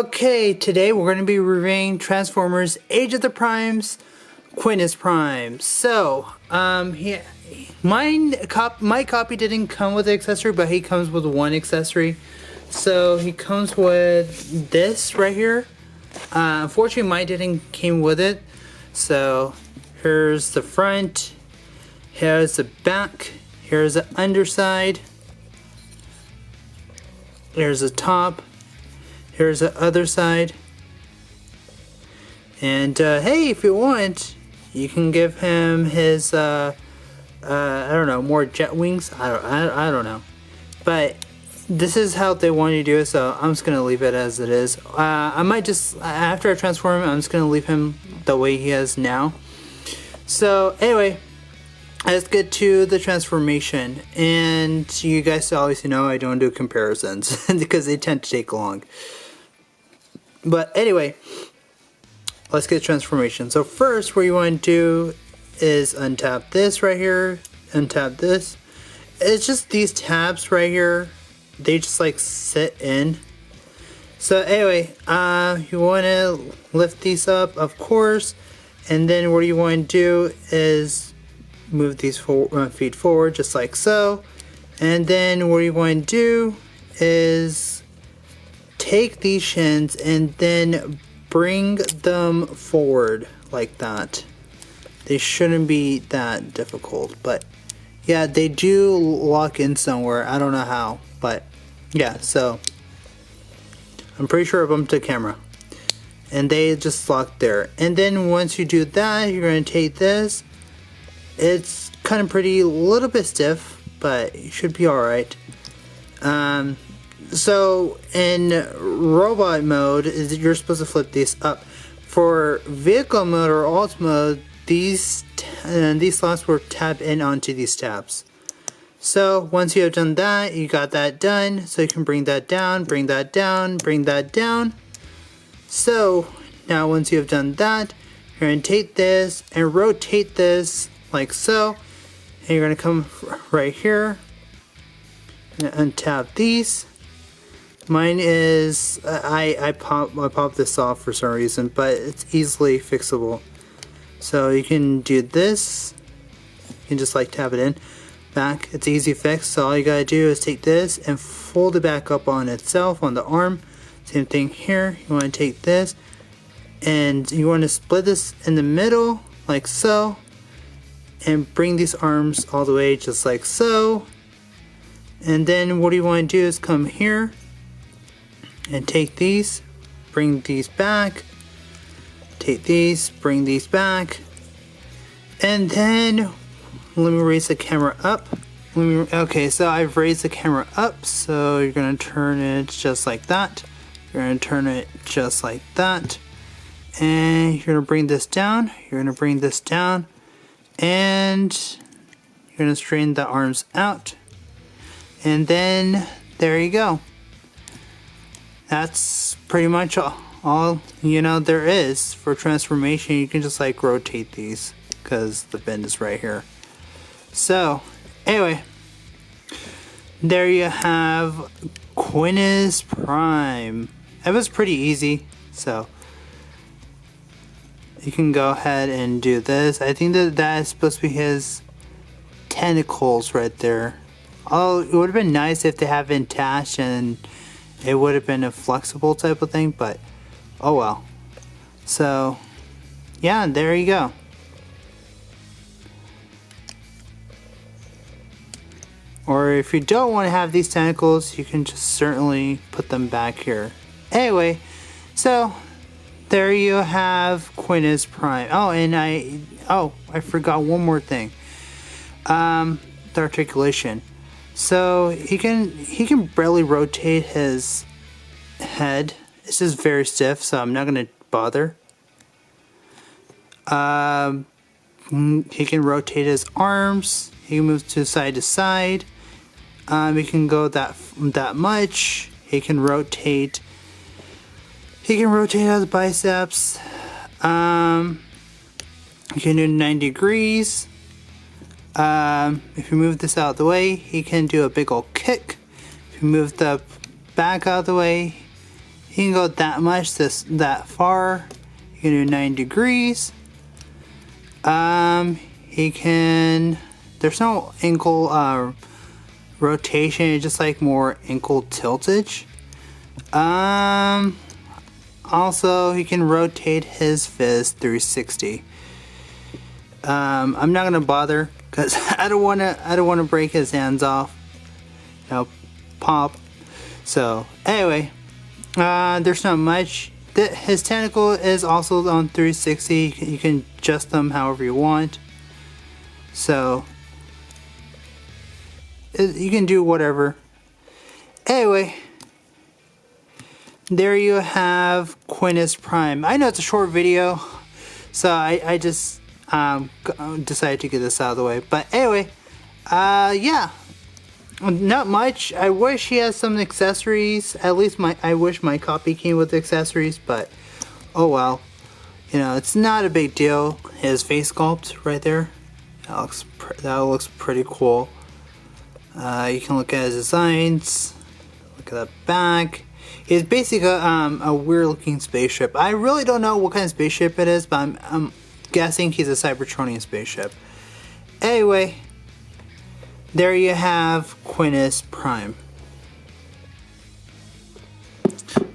Okay, today we're going to be reviewing Transformers Age of the Primes, Quintus Prime. So, my copy didn't come with the accessory, but he comes with one accessory. So he comes with this right here. Unfortunately, mine didn't came with it. So here's the front, here's the back, here's the underside, here's the top. Here's the other side. And hey, if you want, you can give him his I don't know, more jet wings. I don't know. But this is how they want you to do it, so I'm just gonna leave it as it is. I might just, after I transform him, I'm just gonna leave him the way he is now. So anyway, let's get to the transformation. And you guys obviously know I don't do comparisons because they tend to take long. But anyway, let's get transformation. So first, what you want to do is untap this right here, untap this. It's just these tabs right here, they just like sit in. So anyway, you want to lift these up, of course, and then what you want to do is move these feet forward just like so. And then what you want to do is take these shins and then bring them forward like that. They shouldn't be that difficult, but yeah, they do lock in somewhere. I don't know how, but yeah, so I'm pretty sure I bumped the camera and they just lock there. And then once you do that, you're going to take this. It's kind of pretty, a little bit stiff, but it should be alright. So in robot mode, you're supposed to flip these up. For vehicle mode or alt mode, these slots will tap in onto these tabs. So once you have done that, you got that done. So you can bring that down, bring that down, bring that down. So now once you have done that, you're going to take this and rotate this like so. And you're going to come right here and untap these. Mine is, I popped this off for some reason, but it's easily fixable. So you can do this, you can just like tap it in, back, it's easy fix. So all you gotta do is take this and fold it back up on itself, on the arm. Same thing here, you wanna take this, and you wanna split this in the middle, like so, and bring these arms all the way just like so. And then what you wanna do is come here, and take these, bring these back, take these, bring these back, and then let me raise the camera up. Okay, so I've raised the camera up, so you're gonna turn it just like that. You're gonna turn it just like that, and you're gonna bring this down. You're gonna bring this down, and you're gonna straighten the arms out, and then there you go. That's pretty much all there is for transformation. You can just like rotate these because the bend is right here. So anyway, there you have Quintus Prime. It was pretty easy, so you can go ahead and do this. I think that is supposed to be his tentacles right there. Oh, it would have been nice if they have been attached and it would have been a flexible type of thing, but oh well. So yeah, there you go. Or if you don't want to have these tentacles, you can just certainly put them back here. Anyway, so there you have Quintus Prime. Oh, and I forgot one more thing. The articulation. So he can barely rotate his head. It's just very stiff, so I'm not gonna bother. He can rotate his arms. He can move to side. He can go that much. He can rotate his biceps. He can do 90 degrees. If you move this out of the way, he can do a big old kick. If you move the back out of the way, He can go that much, that far. He can do 90 degrees. He can. There's no ankle rotation. It's just like more ankle tiltage. Also, he can rotate his fist 360. I'm not gonna bother because I don't wanna break his hands off. You know, pop. So anyway, there's not much. His tentacle is also on 360. You can adjust them however you want. So you can do whatever. Anyway, there you have Quintus Prime. I know it's a short video, so I just decided to get this out of the way. But anyway, yeah, not much. I wish he has some accessories. At least I wish my copy came with accessories, but oh well. You know, it's not a big deal. His face sculpt right there, that looks pretty cool. You can look at his designs. Look at the back. It's basically a weird looking spaceship. I really don't know what kind of spaceship it is, but I'm guessing he's a Cybertronian spaceship. Anyway, there you have Quintus Prime.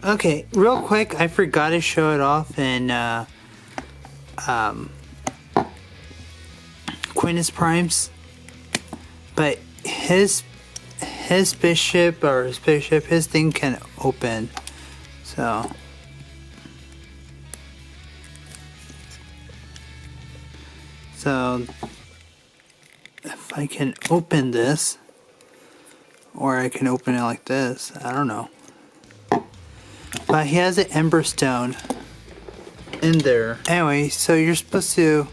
Okay, real quick, I forgot to show it off in Quintus Prime's, but his spaceship, his thing can open. So if I can open this, or I can open it like this, I don't know. But he has an Ember Stone in there. Anyway, so you're supposed to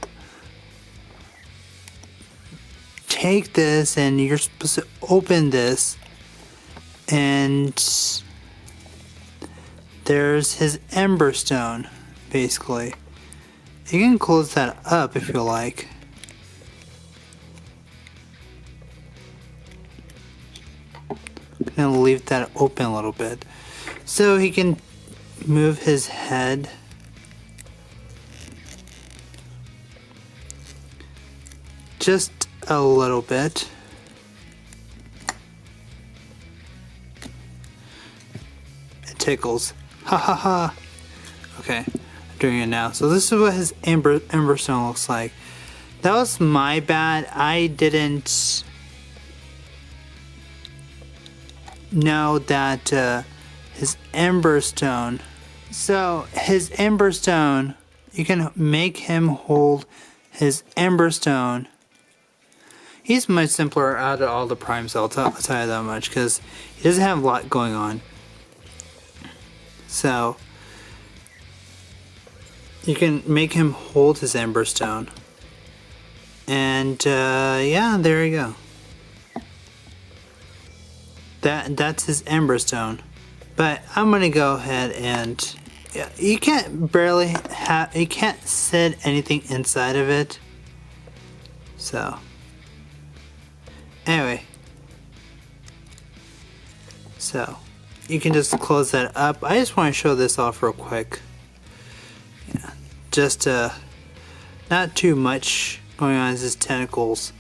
take this and you're supposed to open this, and there's his Ember Stone, basically. You can close that up if you like. I'm gonna leave that open a little bit so he can move his head. Just a little bit. It tickles. Ha ha ha. Okay, I'm doing it now. So this is what his Ember Stone looks like. That was my bad. I didn't know that his Ember Stone. So his Ember Stone, you can make him hold his Ember Stone. He's much simpler out of all the primes, I'll tell you that much, because he doesn't have a lot going on. So you can make him hold his Ember Stone. And yeah, there you go. That's his Ember Stone. But I'm gonna go ahead and yeah, you can't set anything inside of it. So anyway, so you can just close that up. I just want to show this off real quick. Yeah, just not too much going on as his tentacles.